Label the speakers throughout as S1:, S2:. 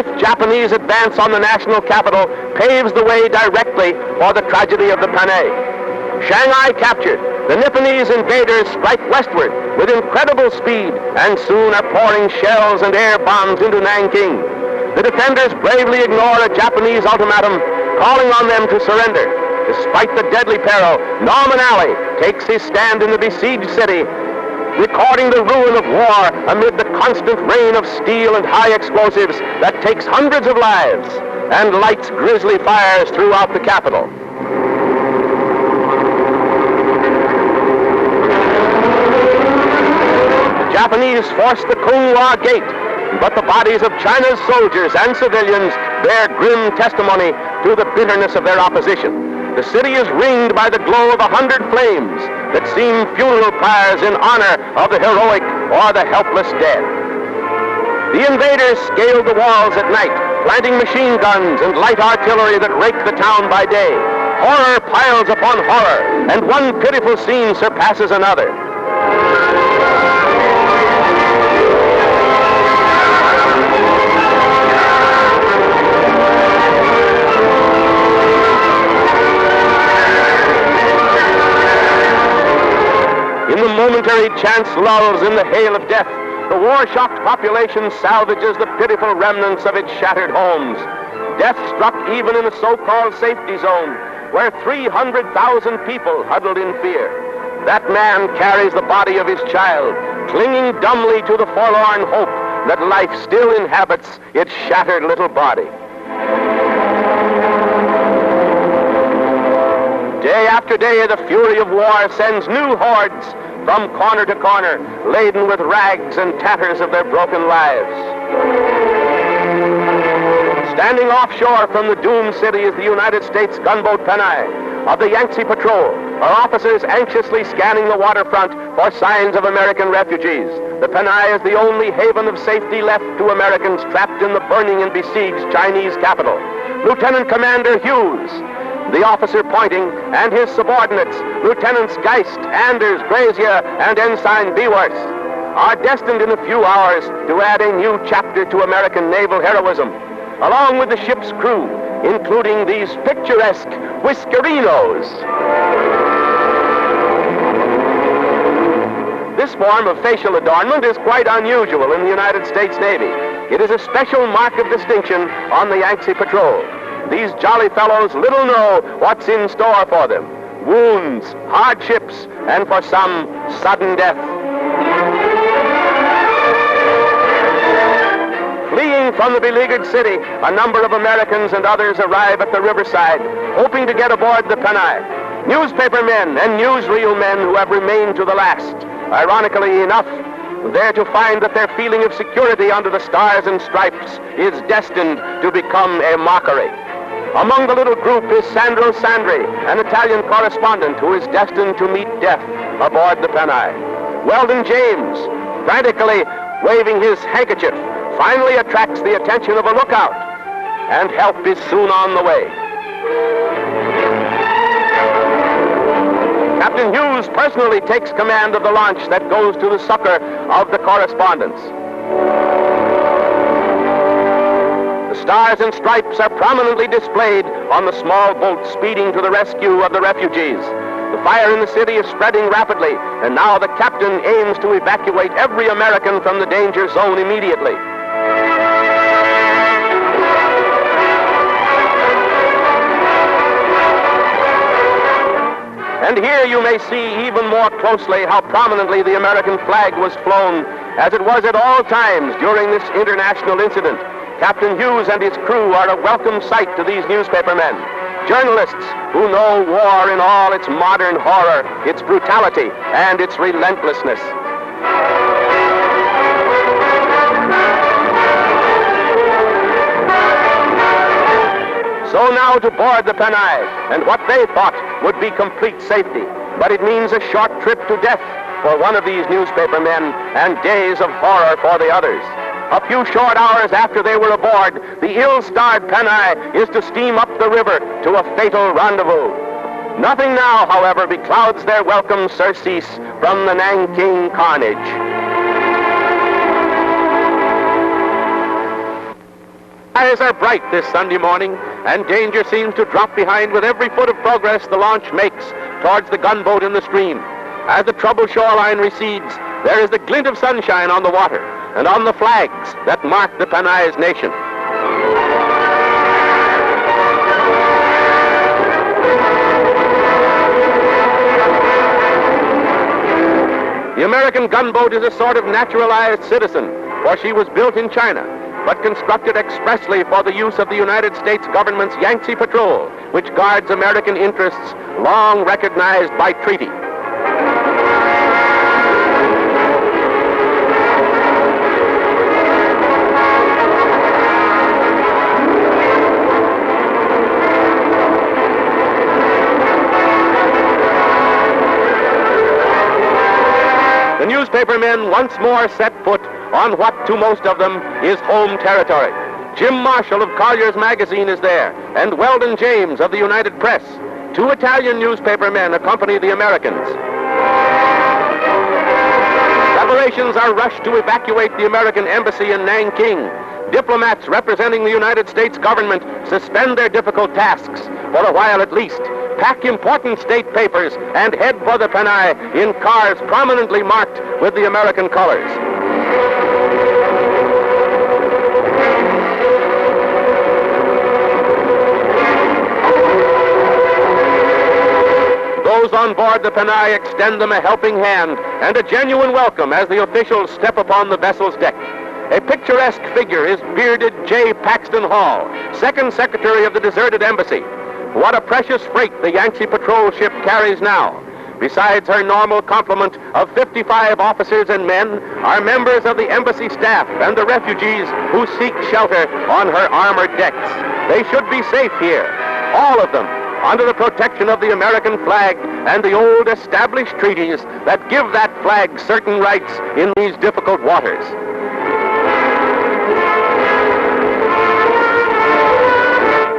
S1: swift Japanese advance on the national capital paves the way directly for the tragedy of the Panay. Shanghai captured, the Nipponese invaders strike westward with incredible speed and soon are pouring shells and air bombs into Nanking. The defenders bravely ignore a Japanese ultimatum calling on them to surrender. Despite the deadly peril, Norman Alley takes his stand in the besieged city, recording the ruin of war amid the constant rain of steel and high explosives that takes hundreds of lives and lights grisly fires throughout the capital. The Japanese force the Kunghua Gate, but the bodies of China's soldiers and civilians bear grim testimony to the bitterness of their opposition. The city is ringed by the glow of 100 flames that seem funeral pyres in honor of the heroic or the helpless dead. The invaders scaled the walls at night, planting machine guns and light artillery that raked the town by day. Horror piles upon horror, and one pitiful scene surpasses another. In the momentary chance lulls in the hail of death, the war-shocked population salvages the pitiful remnants of its shattered homes. Death struck even in a so-called safety zone, where 300,000 people huddled in fear. That man carries the body of his child, clinging dumbly to the forlorn hope that life still inhabits its shattered little body. Day after day, the fury of war sends new hordes from corner to corner, laden with rags and tatters of their broken lives. Standing offshore from the doomed city is the United States gunboat Panay of the Yangtze Patrol, our officers anxiously scanning the waterfront for signs of American refugees. The Panay is the only haven of safety left to Americans trapped in the burning and besieged Chinese capital. Lieutenant Commander Hughes, the officer pointing, and his subordinates, Lieutenants Geist, Anders, Grazier, and Ensign Beworth, are destined in a few hours to add a new chapter to American naval heroism, along with the ship's crew, including these picturesque whiskerinos. This form of facial adornment is quite unusual in the United States Navy. It is a special mark of distinction on the Yangtze Patrol. These jolly fellows little know what's in store for them: wounds, hardships, and for some, sudden death. Fleeing from the beleaguered city, a number of Americans and others arrive at the riverside, hoping to get aboard the Panay. Newspaper men and newsreel men who have remained to the last. Ironically enough, there to find that their feeling of security under the stars and stripes is destined to become a mockery. Among the little group is Sandro Sandri, an Italian correspondent who is destined to meet death aboard the Panay. Weldon James, frantically waving his handkerchief, finally attracts the attention of a lookout, and help is soon on the way. Captain Hughes personally takes command of the launch that goes to the succor of the correspondents. The stars and stripes are prominently displayed on the small boat speeding to the rescue of the refugees. The fire in the city is spreading rapidly, and now the captain aims to evacuate every American from the danger zone immediately. And here you may see even more closely how prominently the American flag was flown, as it was at all times during this international incident. Captain Hughes and his crew are a welcome sight to these newspaper men, journalists who know war in all its modern horror, its brutality, and its relentlessness. So now to board the Panay, and what they thought would be complete safety. But it means a short trip to death for one of these newspaper men, and days of horror for the others. A few short hours after they were aboard, the ill-starred Panay is to steam up the river to a fatal rendezvous. Nothing now, however, beclouds their welcome surcease from the Nanking carnage. Eyes are bright this Sunday morning, and danger seems to drop behind with every foot of progress the launch makes towards the gunboat in the stream. As the troubled shoreline recedes, there is the glint of sunshine on the water and on the flags that mark the Panay's nation. The American gunboat is a sort of naturalized citizen, for she was built in China, but constructed expressly for the use of the United States government's Yangtze Patrol, which guards American interests long recognized by treaty. The newspaper men once more set foot on what to most of them is home territory. Jim Marshall of Collier's Magazine is there, and Weldon James of the United Press. Two Italian newspaper men accompany the Americans. Preparations are rushed to evacuate the American embassy in Nanking. Diplomats representing the United States government suspend their difficult tasks, for a while at least, pack important state papers, and head for the Panay in cars prominently marked with the American colors. Those on board the Panay extend them a helping hand and a genuine welcome as the officials step upon the vessel's deck. A picturesque figure is bearded J. Paxton Hall, second secretary of the deserted embassy. What a precious freight the Yangtze Patrol ship carries now. Besides her normal complement of 55 officers and men are members of the embassy staff and the refugees who seek shelter on her armored decks. They should be safe here, all of them, under the protection of the American flag and the old established treaties that give that flag certain rights in these difficult waters.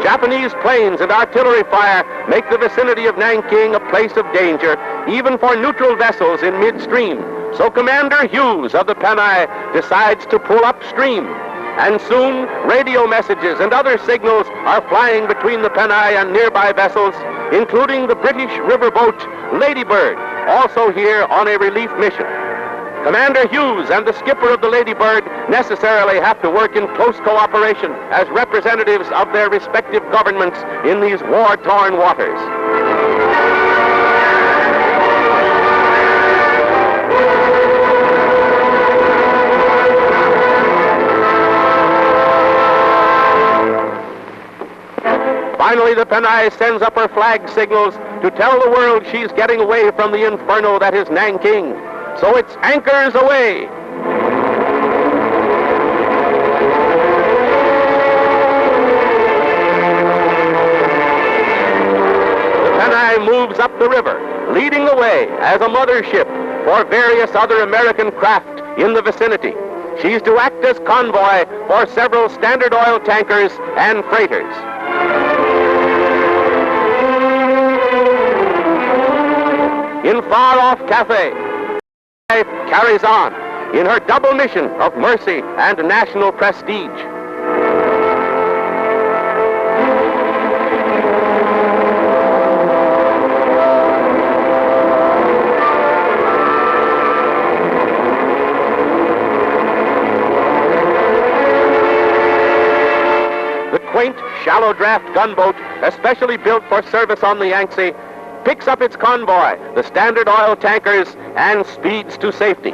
S1: Japanese planes and artillery fire make the vicinity of Nanking a place of danger, even for neutral vessels in midstream. So Commander Hughes of the Panay decides to pull upstream. And soon, radio messages and other signals are flying between the Panay and nearby vessels, including the British riverboat Ladybird, also here on a relief mission. Commander Hughes and the skipper of the Ladybird necessarily have to work in close cooperation as representatives of their respective governments in these war-torn waters. Finally, the Panay sends up her flag signals to tell the world she's getting away from the inferno that is Nanking. So it's anchors away. The Panay moves up the river, leading the way as a mothership for various other American craft in the vicinity. She's to act as convoy for several Standard Oil tankers and freighters. In far-off Cathay, carries on in her double mission of mercy and national prestige. The quaint, shallow draft gunboat, especially built for service on the Yangtze, picks up its convoy, the Standard Oil tankers, and speeds to safety.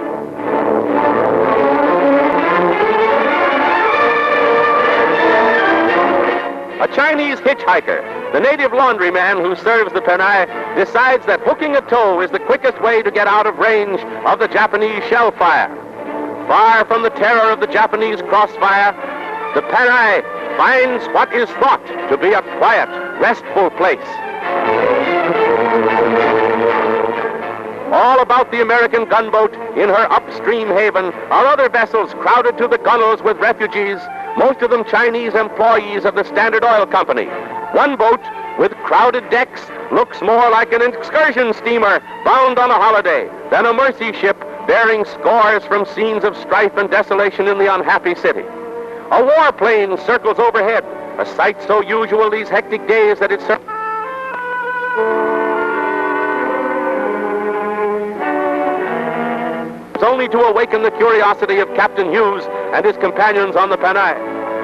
S1: A Chinese hitchhiker, the native laundryman who serves the Panay, decides that hooking a tow is the quickest way to get out of range of the Japanese shell fire. Far from the terror of the Japanese crossfire, the Panay finds what is thought to be a quiet, restful place. All about the American gunboat in her upstream haven are other vessels crowded to the gunwales with refugees, most of them Chinese employees of the Standard Oil Company. One boat with crowded decks looks more like an excursion steamer bound on a holiday than a mercy ship bearing scores from scenes of strife and desolation in the unhappy city. A warplane circles overhead, a sight so usual these hectic days that it's only to awaken the curiosity of Captain Hughes and his companions on the Panay.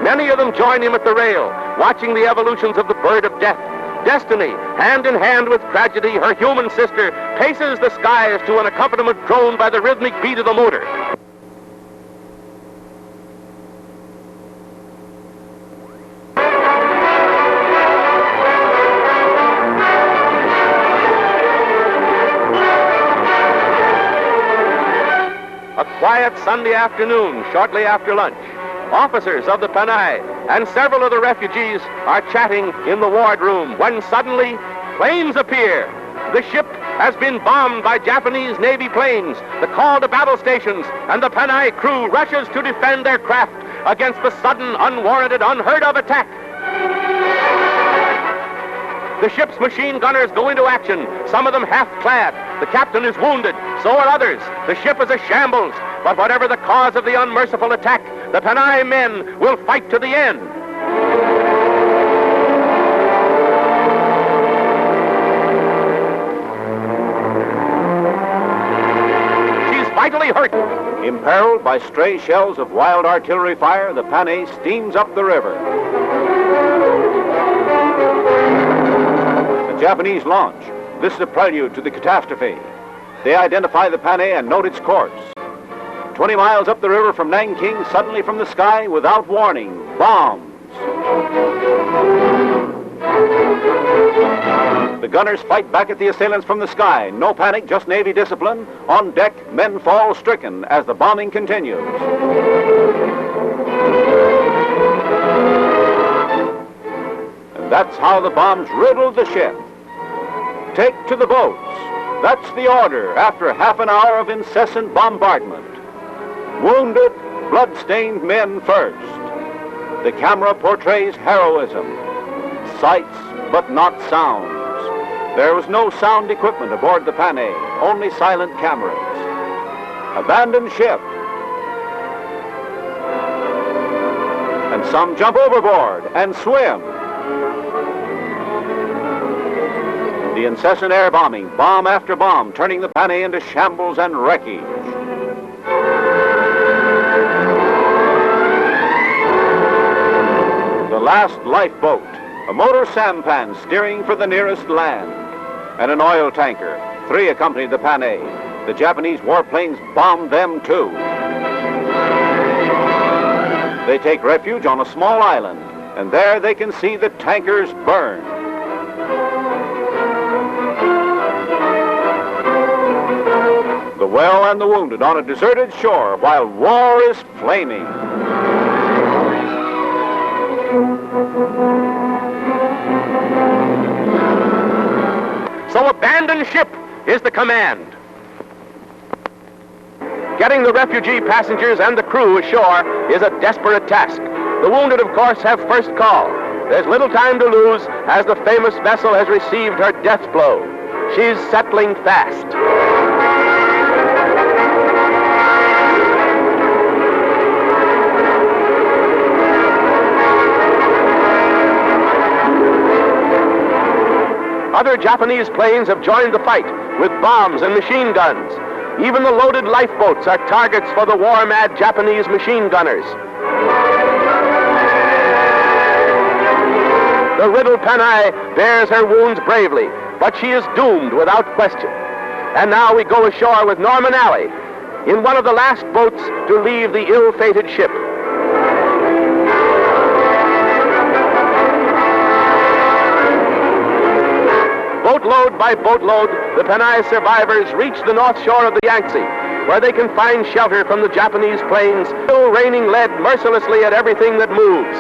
S1: Many of them join him at the rail, watching the evolutions of the bird of death. Destiny, hand in hand with tragedy, her human sister, paces the skies to an accompaniment drone by the rhythmic beat of the motor. A quiet Sunday afternoon, shortly after lunch. Officers of the Panay and several of the refugees are chatting in the wardroom when suddenly planes appear. The ship has been bombed by Japanese Navy planes. The call to battle stations, and the Panay crew rushes to defend their craft against the sudden, unwarranted, unheard-of attack. The ship's machine gunners go into action, some of them half-clad. The captain is wounded, so are others. The ship is a shambles, but whatever the cause of the unmerciful attack, the Panay men will fight to the end. She's vitally hurt.
S2: Imperiled by stray shells of wild artillery fire, the Panay steams up the river. The Japanese launch. This is a prelude to the catastrophe. They identify the Panay and note its course. 20 miles up the river from Nanking, suddenly from the sky, without warning, bombs. The gunners fight back at the assailants from the sky. No panic, just Navy discipline. On deck, men fall stricken as the bombing continues. And that's how the bombs riddled the ship. Take to the boats. That's the order after half an hour of incessant bombardment. Wounded, blood-stained men first. The camera portrays heroism. Sights, but not sounds. There was no sound equipment aboard the Panay, only silent cameras. Abandoned ship. And some jump overboard and swim. The incessant air bombing, bomb after bomb, turning the Panay into shambles and wreckage. The last lifeboat, a motor sampan steering for the nearest land, and an oil tanker. 3 accompanied the Panay. The Japanese warplanes bombed them too. They take refuge on a small island, and there they can see the tankers burn. The well and the wounded on a deserted shore while war is flaming.
S1: So abandon ship is the command. Getting the refugee passengers and the crew ashore is a desperate task. The wounded, of course, have first call. There's little time to lose as the famous vessel has received her death blow. She's settling fast. Other Japanese planes have joined the fight with bombs and machine guns. Even the loaded lifeboats are targets for the war-mad Japanese machine gunners. The riddled Panay bears her wounds bravely, but she is doomed without question. And now we go ashore with Norman Alley in one of the last boats to leave the ill-fated ship. Boatload by boatload, the Panay survivors reach the north shore of the Yangtze, where they can find shelter from the Japanese planes, still raining lead mercilessly at everything that moves.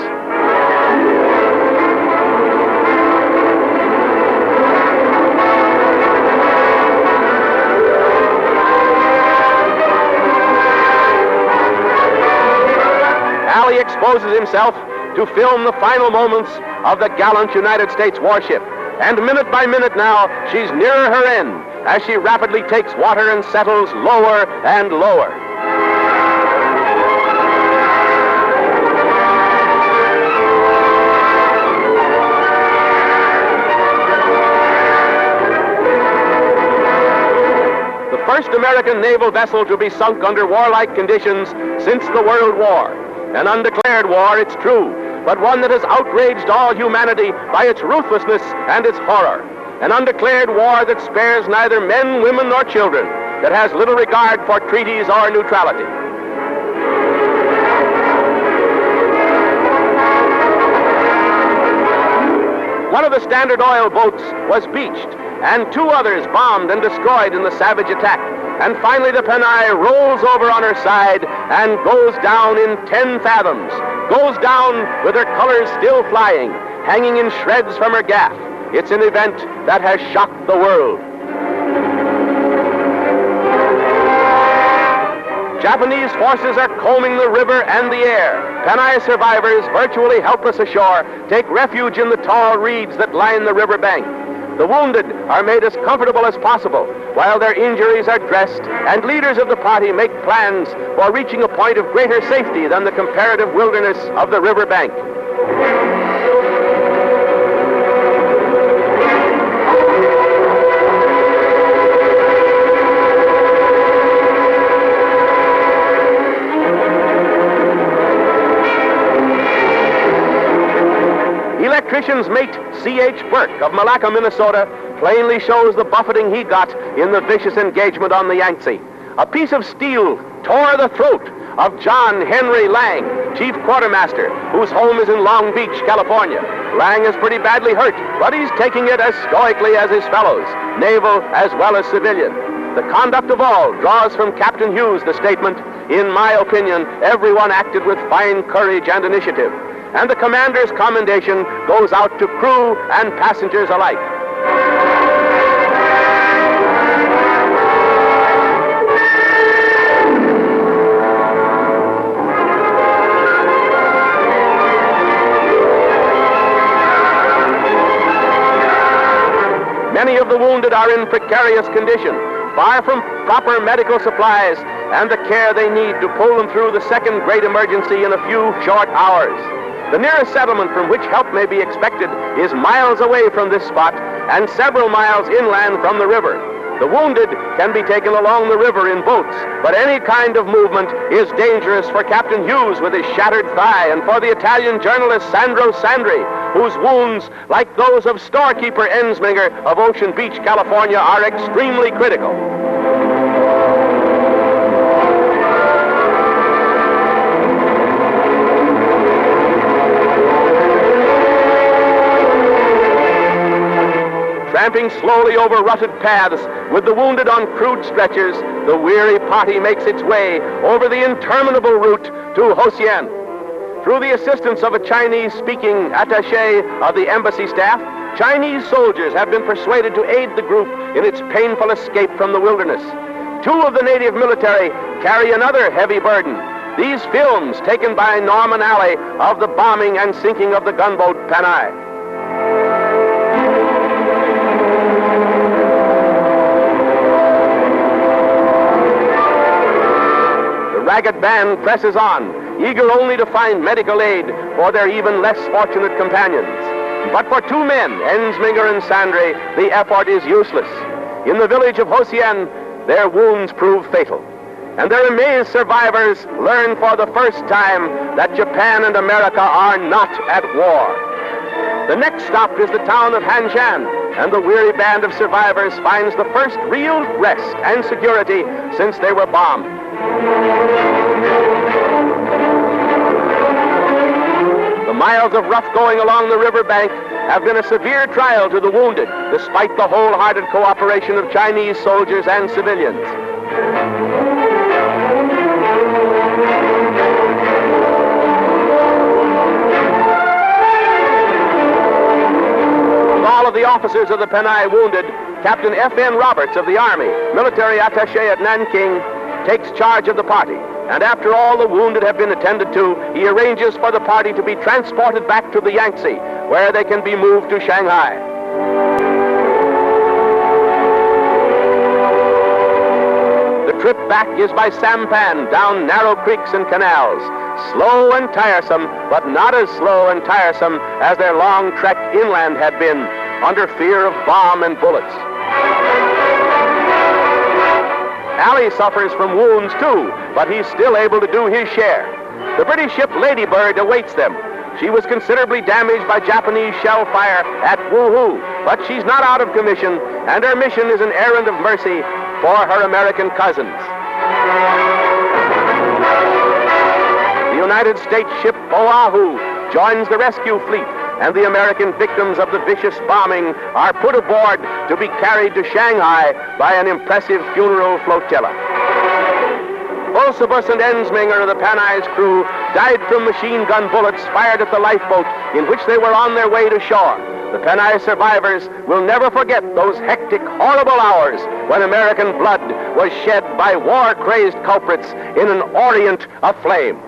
S1: Alley exposes himself to film the final moments of the gallant United States warship. And minute by minute now, she's nearer her end as she rapidly takes water and settles lower and lower. first American naval vessel to be sunk under warlike conditions since the World War. An undeclared war, it's true, but one that has outraged all humanity by its ruthlessness and its horror. An undeclared war that spares neither men, women, nor children, that has little regard for treaties or neutrality. One of the Standard Oil boats was beached, and 2 others bombed and destroyed in the savage attack. And finally the Panay rolls over on her side and goes down in 10 fathoms, goes down with her colors still flying, hanging in shreds from her gaff. It's an event that has shocked the world. Japanese forces are combing the river and the air. Panay survivors, virtually helpless ashore, take refuge in the tall reeds that line the river bank. The wounded are made as comfortable as possible while their injuries are dressed, and leaders of the party make plans for reaching a point of greater safety than the comparative wilderness of the river bank. Electrician's mate C.H. Burke of Malacca, Minnesota, plainly shows the buffeting he got in the vicious engagement on the Yangtze. A piece of steel tore the throat of John Henry Lang, chief quartermaster, whose home is in Long Beach, California. Lang is pretty badly hurt, but he's taking it as stoically as his fellows, naval as well as civilian. The conduct of all draws from Captain Hughes the statement, "In my opinion, everyone acted with fine courage and initiative." And the commander's commendation goes out to crew and passengers alike. Many of the wounded are in precarious condition, far from proper medical supplies and the care they need to pull them through the second great emergency in a few short hours. The nearest settlement from which help may be expected is miles away from this spot and several miles inland from the river. The wounded can be taken along the river in boats, but any kind of movement is dangerous for Captain Hughes with his shattered thigh and for the Italian journalist Sandro Sandri, whose wounds, like those of storekeeper Ensminger of Ocean Beach, California, are extremely critical. Tramping slowly over rutted paths with the wounded on crude stretchers, the weary party makes its way over the interminable route to Hosien. Through the assistance of a Chinese-speaking attaché of the embassy staff, Chinese soldiers have been persuaded to aid the group in its painful escape from the wilderness. 2 of the native military carry another heavy burden. These films taken by Norman Alley of the bombing and sinking of the gunboat Panay. Ragged band presses on, eager only to find medical aid for their even less fortunate companions. But for 2 men, Ensminger and Sandri, the effort is useless. In the village of Hosien, their wounds prove fatal. And their amazed survivors learn for the first time that Japan and America are not at war. The next stop is the town of Hanshan, and the weary band of survivors finds the first real rest and security since they were bombed. The miles of rough going along the riverbank have been a severe trial to the wounded, despite the wholehearted cooperation of Chinese soldiers and civilians. With all of the officers of the Panay wounded, Captain F.N. Roberts of the Army, military attaché at Nanking, takes charge of the party, and after all the wounded have been attended to, he arranges for the party to be transported back to the Yangtze, where they can be moved to Shanghai. The trip back is by sampan down narrow creeks and canals, slow and tiresome, but not as slow and tiresome as their long trek inland had been, under fear of bomb and bullets. Allie suffers from wounds too, but he's still able to do his share. The British ship Lady Bird awaits them. She was considerably damaged by Japanese shell fire at Wuhu, but she's not out of commission, and her mission is an errand of mercy for her American cousins. The United States ship Oahu joins the rescue fleet, and the American victims of the vicious bombing are put aboard to be carried to Shanghai by an impressive funeral flotilla. Osibus and Ensminger of the Panay's crew died from machine gun bullets fired at the lifeboat in which they were on their way to shore. The Panay survivors will never forget those hectic, horrible hours when American blood was shed by war-crazed culprits in an Orient aflame.